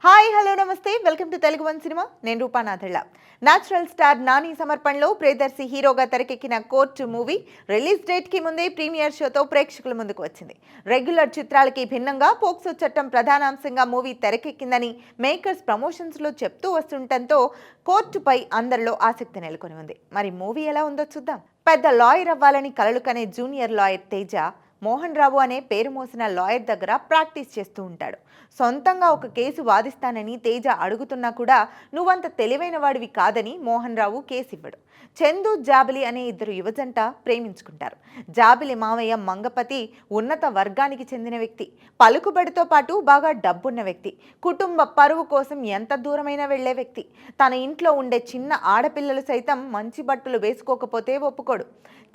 Hi hello నమస్తే welcome to Telugu one cinema. నేను రూపానాథళ్ళ. Natural star Nani సమర్పణలో ప్రియదర్శి హీరోగా తెరకెక్కిన కోర్టు మూవీ రిలీజ్ డేట్కి ముందే ప్రీమియర్ షోతో ప్రేక్షకుల ముందుకు వచ్చింది. రెగ్యులర్ చిత్రాలకి భిన్నంగా పోక్సో చట్టం ప్రధానాంశంగా మూవీ తెరకెక్కిందని మేకర్స్ ప్రమోషన్స్లో చెప్తూ వస్తుండటంతో కోర్టుపై అందరిలో ఆసక్తి నెలకొని ఉంది. మరి మూవీ ఎలా ఉందో చూద్దాం. పెద్ద లాయర్ అవ్వాలని కలలు కనే జూనియర్ లాయర్ తేజ మోహన్ రావు అనే పేరు మోసిన లాయర్ దగ్గర ప్రాక్టీస్ చేస్తూ ఉంటాడు. సొంతంగా ఒక కేసు వాదిస్తానని తేజ అడుగుతున్నా కూడా నువ్వంత తెలివైన వాడివి కాదని మోహన్ రావు కేసు ఇవ్వడు. చందు జాబిలి అనే ఇద్దరు యువజంట ప్రేమించుకుంటారు. జాబిలి మావయ్య మంగపతి ఉన్నత వర్గానికి చెందిన వ్యక్తి, పలుకుబడితో పాటు బాగా డబ్బున్న వ్యక్తి, కుటుంబ పరువు కోసం ఎంత దూరమైనా వెళ్లే వ్యక్తి. తన ఇంట్లో ఉండే చిన్న ఆడపిల్లలు సైతం మంచి బట్టలు వేసుకోకపోతే ఒప్పుకోడు.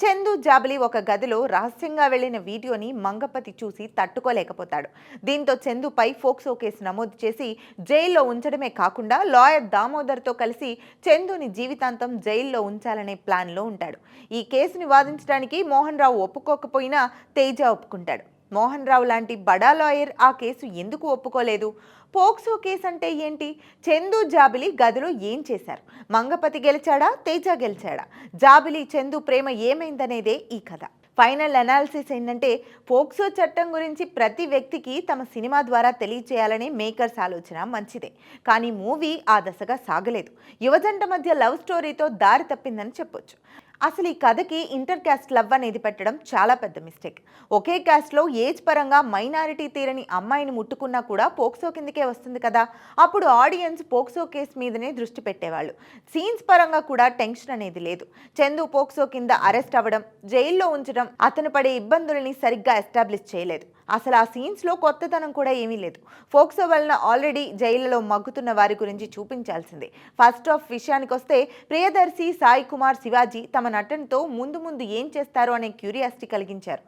చందు జాబిలి ఒక గదిలో రహస్యంగా వెళ్లిన వీడియోని మంగపతి చూసి తట్టుకోలేకపోతాడు. దీంతో చందుపై ఫోక్సో కేసు నమోదు చేసి జైల్లో ఉంచడమే కాకుండా లాయర్ దామోదర్తో కలిసి చందుని జీవితాంతం జైల్లో ఉంచాలనే ప్లాన్లో ఉంటాడు. ఈ కేసుని వాదించడానికి మోహన్ రావు ఒప్పుకోకపోయినా తేజ ఒప్పుకుంటాడు. మోహన్ రావు లాంటి బడా లాయర్ ఆ కేసు ఎందుకు ఒప్పుకోలేదు? పోక్సో కేసు అంటే ఏంటి? చందు జాబిలి గదిలో ఏం చేశారు? మంగపతి గెలిచాడా? తేజ గెలిచాడా? జాబిలి చందు ప్రేమ ఏమైందనేదే ఈ కథ. ఫైనల్ అనాలిసిస్ ఏంటంటే, పోక్సో చట్టం గురించి ప్రతి వ్యక్తికి తమ సినిమా ద్వారా తెలియచేయాలనే మేకర్స్ ఆలోచన మంచిదే. కానీ మూవీ ఆ దశగా సాగలేదు. యువజంట మధ్య లవ్ స్టోరీతో దారి తప్పిందని చెప్పొచ్చు. అసలు ఈ కథకి ఇంటర్ క్యాస్ట్ లవ్ అనేది పెట్టడం చాలా పెద్ద మిస్టేక్. ఒకే క్యాస్ట్లో ఏజ్ పరంగా మైనారిటీ తీరని అమ్మాయిని ముట్టుకున్నా కూడా పోక్సో కిందకే వస్తుంది కదా. అప్పుడు ఆడియన్స్ పోక్సో కేసు మీదనే దృష్టి పెట్టేవాళ్ళు. సీన్స్ పరంగా కూడా టెన్షన్ అనేది లేదు. చందు పోక్సో కింద అరెస్ట్ అవ్వడం, జైల్లో ఉంచడం, అతను పడే ఇబ్బందులని సరిగ్గా ఎస్టాబ్లిష్ చేయలేదు. అసలు ఆ సీన్స్లో కొత్తదనం కూడా ఏమీ లేదు. ఫోక్సో వలన ఆల్రెడీ జైలులో మగ్గుతున్న వారి గురించి చూపించాల్సిందే. ఫస్ట్ హాఫ్ విషయానికి వస్తే, ప్రియదర్శి, సాయి కుమార్, శివాజీ తమ నటనతో ముందు ముందు ఏం చేస్తారో అనే క్యూరియాసిటీ కలిగించారు.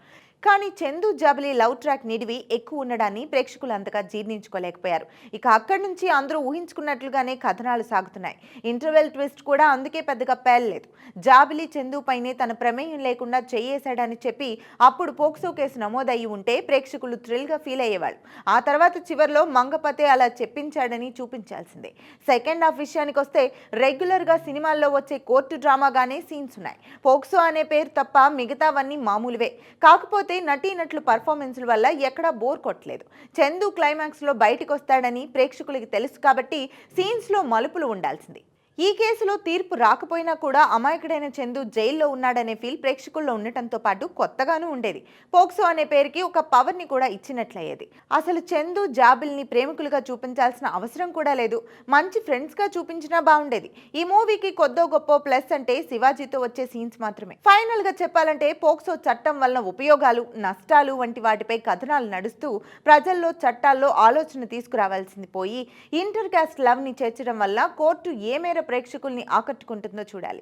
కానీ చందు జాబిలి లవ్ ట్రాక్ నిడివి ఎక్కువ ఉండడాన్ని ప్రేక్షకులు అంతగా జీర్ణించుకోలేకపోయారు. ఇక అక్కడి నుంచి అందరూ ఊహించుకున్నట్లుగానే కథనాలు సాగుతున్నాయి. ఇంటర్వెల్ ట్విస్ట్ కూడా అందుకే పెద్దగా పేలలేదు. జాబిలి చందు పైనే తన ప్రమేయం లేకుండా చేయేశాడని చెప్పి అప్పుడు పోక్సో కేసు నమోదయ్యి ఉంటే ప్రేక్షకులు థ్రిల్గా ఫీల్ అయ్యేవాళ్ళు. ఆ తర్వాత చివరిలో మంగపతే అలా చెప్పించాడని చూపించాల్సిందే. సెకండ్ హాఫ్ విషయానికి వస్తే, రెగ్యులర్గా సినిమాల్లో వచ్చే కోర్టు డ్రామాగానే సీన్స్ ఉన్నాయి. పోక్సో అనే పేరు తప్ప మిగతావన్నీ మామూలువే. కాకపోతే నటీనటుల పర్ఫార్మెన్స్ల వల్ల ఎక్కడా బోర్ కొట్టలేదు. చందు క్లైమాక్స్లో బయటకు వస్తాడని ప్రేక్షకులకి తెలుసు కాబట్టి సీన్స్లో మలుపులు ఉండాల్సింది. ఈ కేసులో తీర్పు రాకపోయినా కూడా అమాయకుడైన చందు జైల్లో ఉన్నాడనే ఫీల్ ప్రేక్షకుల్లో ఉండటంతో పాటు కొత్తగానూ ఉండేది. పోక్సో అనే పేరుకి ఒక పవర్ని కూడా ఇచ్చినట్లయ్యేది. అసలు చందు జాబిల్ని ప్రేమికులుగా చూపించాల్సిన అవసరం కూడా లేదు. మంచి ఫ్రెండ్స్గా చూపించినా బాగుండేది. ఈ మూవీకి కొద్దో గొప్ప ప్లస్ అంటే శివాజీతో వచ్చే సీన్స్ మాత్రమే. ఫైనల్గా చెప్పాలంటే, పోక్సో చట్టం వలన ఉపయోగాలు, నష్టాలు వంటి వాటిపై కథనాలు నడుస్తూ ప్రజల్లో, చట్టాల్లో ఆలోచన తీసుకురావాల్సింది పోయి ఇంటర్ కాస్ట్ లవ్ని చేర్చడం వల్ల కోర్టు ఏ మేర ప్రేక్షకుల్ని ఆకట్టుకుంటుందో చూడాలి.